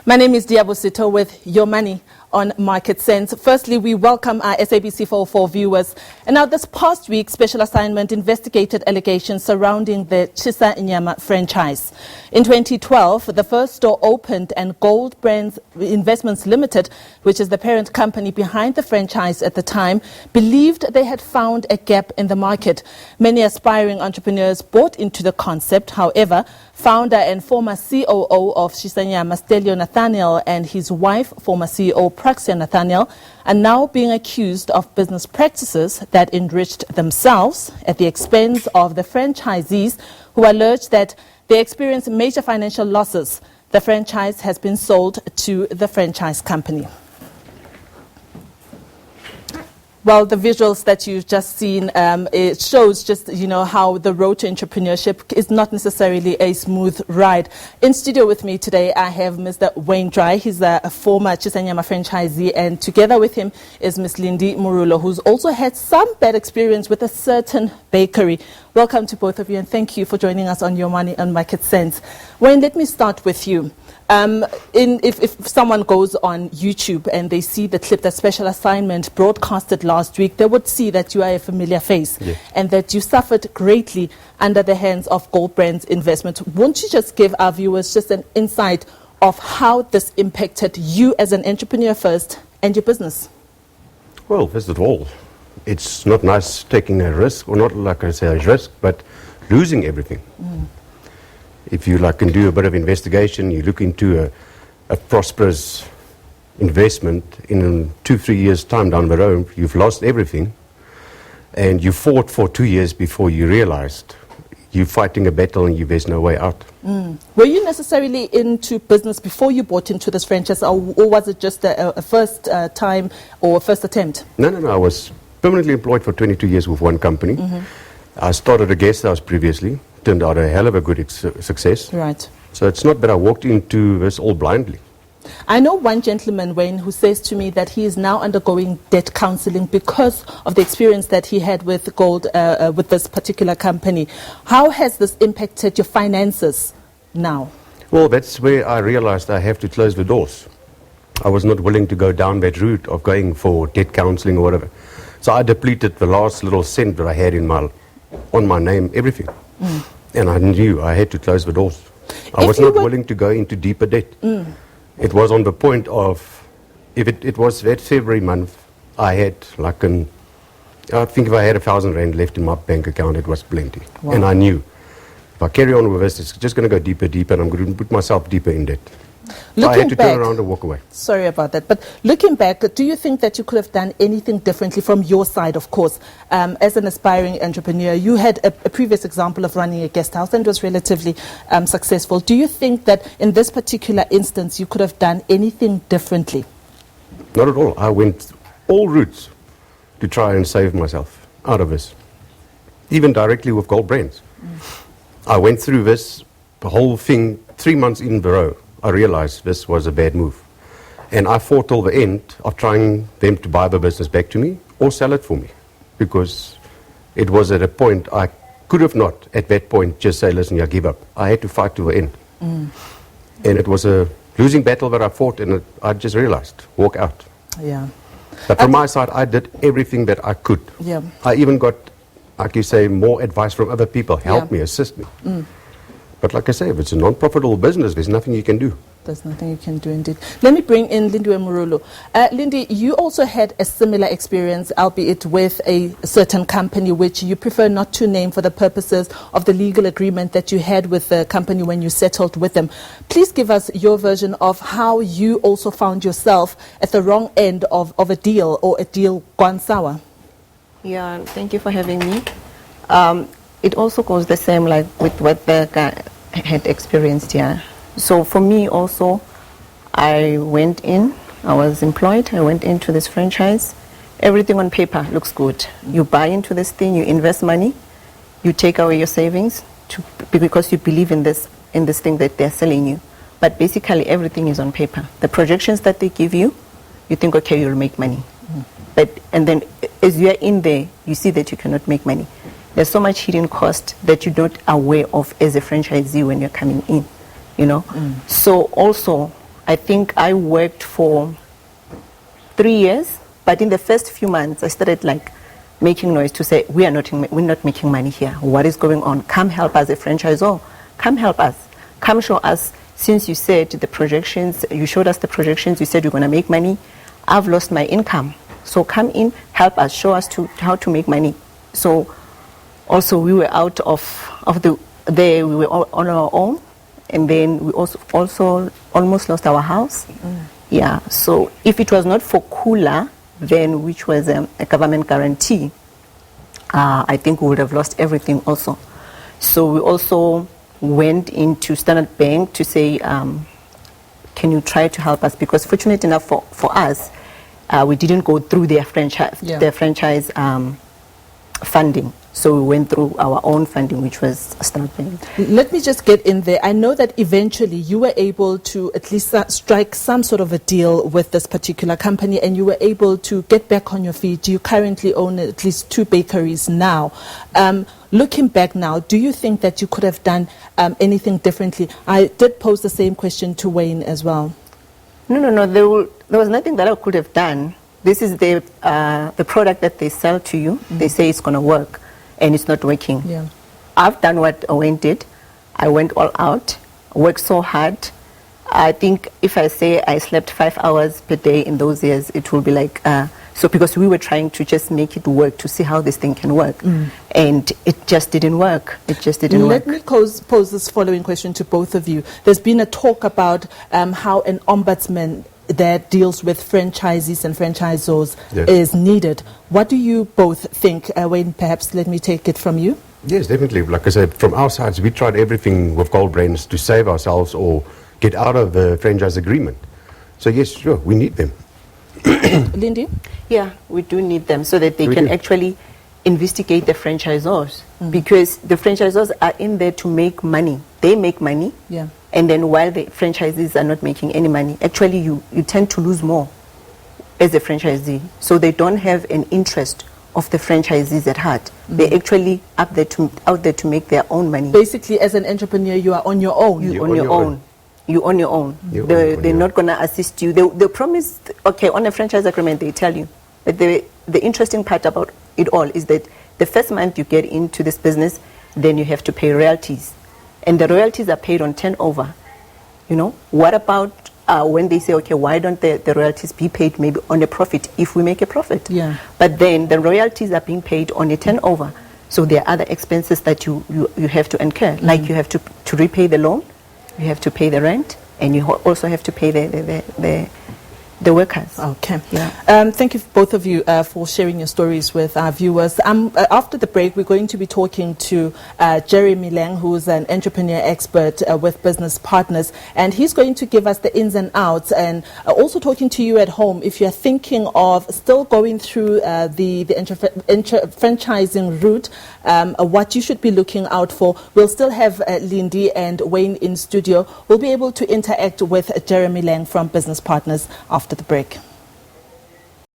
My name is Diabo Sito with Your Money on Market Sense. Firstly, we welcome our SABC 404 viewers. And now this past week, Special Assignment investigated allegations surrounding the Chesa Nyama franchise. In 2012, the first store opened and Gold Brands Investments Limited, which is the parent company behind the franchise at the time, believed they had found a gap in the market. Many aspiring entrepreneurs bought into the concept. However, founder and former COO of Chesa Nyama, Stelio Nathanael, and his wife, former CEO Praxia Nathanael, are now being accused of business practices that enriched themselves at the expense of the franchisees, who allege that they experienced major financial losses. The franchise has been sold to the franchise company. Well, the visuals that you've just seen, it shows just, how the road to entrepreneurship is not necessarily a smooth ride. In studio with me today, I have Mr. Wayne Dry. He's a former Chesa Nyama franchisee, and together with him is Ms. Lindiwe Morolo, who's also had some bad experience with a certain bakery. Welcome to both of you, and thank you for joining us on Your Money on Market Sense. Wayne, let me start with you. If someone goes on YouTube and they see the clip that Special Assignment broadcasted last week, they would see that you are a familiar face, yeah, and that you suffered greatly under the hands of Gold Brands Investment. Won't you just give our viewers just an insight of how this impacted you as an entrepreneur first and your business? Well, first of all, it's not nice taking a risk, or not like I say a risk, but losing everything. If you can do a bit of investigation, you look into a prosperous investment in 2-3 years' time down the road, you've lost everything, and you fought for 2 years before you realized you're fighting a battle and there's no way out. Were you necessarily into business before you bought into this franchise, or was it just a first time or first attempt? No. I was permanently employed for 22 years with one company. I started a guest house previously. Turned out a hell of a good success. Right. So it's not that I walked into this all blindly. I know one gentleman, Wayne, who says to me that he is now undergoing debt counseling because of the experience that he had with with this particular company. How has this impacted your finances now? Well, that's where I realized I have to close the doors. I was not willing to go down that route of going for debt counseling or whatever. So I depleted the last little cent that I had on my name, everything. And I knew I had to close the doors. I was not willing to go into deeper debt. It was on the point of, if it was that February month, I had I think if I had 1,000 rand left in my bank account, it was plenty. Wow. And I knew, if I carry on with this, it's just going to go deeper, and I'm going to put myself deeper in debt. So I had to turn around and walk away. Sorry about that. But looking back, do you think that you could have done anything differently from your side, of course? As an aspiring entrepreneur, you had a previous example of running a guest house and was relatively successful. Do you think that in this particular instance, you could have done anything differently? Not at all. I went all routes to try and save myself out of this, even directly with Gold Brands. I went through the whole thing 3 months in a row. I realized this was a bad move. And I fought till the end of trying them to buy the business back to me or sell it for me. Because it was at a point I could have not, at that point, just say, listen, yeah, give up. I had to fight to the end. And it was a losing battle that I fought, and I just realized, walk out. Yeah. But from my side, I did everything that I could. Yeah. I even got, like you say, more advice from other people, help me, assist me. But like I say, if it's a non-profitable business, there's nothing you can do. There's nothing you can do, indeed. Let me bring in Lindiwe Morolo. Lindy, you also had a similar experience, albeit with a certain company, which you prefer not to name for the purposes of the legal agreement that you had with the company when you settled with them. Please give us your version of how you also found yourself at the wrong end of a deal, or a deal gone sour. Yeah, thank you for having me. It also goes the same like with what the guy had experienced here. So for me also, I went in, I was employed, I went into this franchise. Everything on paper looks good. You buy into this thing, you invest money, you take away your savings because you believe in this thing that they're selling you. But basically everything is on paper. The projections that they give you, you think, okay, you'll make money. And then as you're in there, you see that you cannot make money. There's so much hidden cost that you're not aware of as a franchisee when you're coming in, So also I think I worked for 3 years, but in the first few months, I started like making noise to say, we're not making money here. What is going on? Come help us, a franchisor. Come help us. Come show us. Since you said the projections, you showed us the projections, you said you're going to make money. I've lost my income. So come in, help us, show us how to make money. So also we were out we were all on our own. And then we also almost lost our house. Yeah, so if it was not for Kula, then which was a government guarantee, I think we would have lost everything also. So we also went into Standard Bank to say, can you try to help us? Because fortunate enough for us, we didn't go through their franchise funding. So we went through our own funding, which was Standard Bank. Let me just get in there. I know that eventually you were able to at least strike some sort of a deal with this particular company, and you were able to get back on your feet. You currently own at least 2 bakeries now. Looking back now, do you think that you could have done anything differently? I did pose the same question to Wayne as well. No. There was nothing that I could have done. This is the product that they sell to you. They say it's going to work, and it's not working. Yeah. I've done what Wayne did. I went all out, worked so hard. I think if I say I slept 5 hours per day in those years, it will be like, so because we were trying to just make it work, to see how this thing can work. And it just didn't work. Let me pose this following question to both of you. There's been a talk about how an ombudsman that deals with franchisees and franchisors is needed. What do you both think? Wayne, perhaps let me take it from you. Yes, definitely. Like I said, from our sides, we tried everything with gold brains to save ourselves or get out of the franchise agreement. So yes, sure, we need them. Lindy? Yeah, we do need them so that they can actually investigate the franchisors, because the franchisors are in there to make money. They make money. Yeah. And then while the franchisees are not making any money, actually you tend to lose more as a franchisee. So they don't have an interest of the franchisees at heart. They're actually out there to make their own money. Basically, as an entrepreneur, you are on your own. You're on your own. They're not going to assist you. They promise, okay, on a franchise agreement, they tell you. But the interesting part about it all is that the first month you get into this business, then you have to pay royalties. And the royalties are paid on turnover. You know, what about when they say, okay, why don't the royalties be paid maybe on a profit if we make a profit? Yeah. But then the royalties are being paid on a turnover. So there are other expenses that you have to incur. Like you have to repay the loan, you have to pay the rent, and you also have to pay the workers. Okay. Yeah. Thank you both of you for sharing your stories with our viewers. After the break, we're going to be talking to Jeremy Lang, who is an entrepreneur expert with Business Partners, and he's going to give us the ins and outs, and also talking to you at home if you're thinking of still going through the franchising route, what you should be looking out for. We'll still have Lindy and Wayne in studio. We'll be able to interact with Jeremy Lang from Business Partners after the break.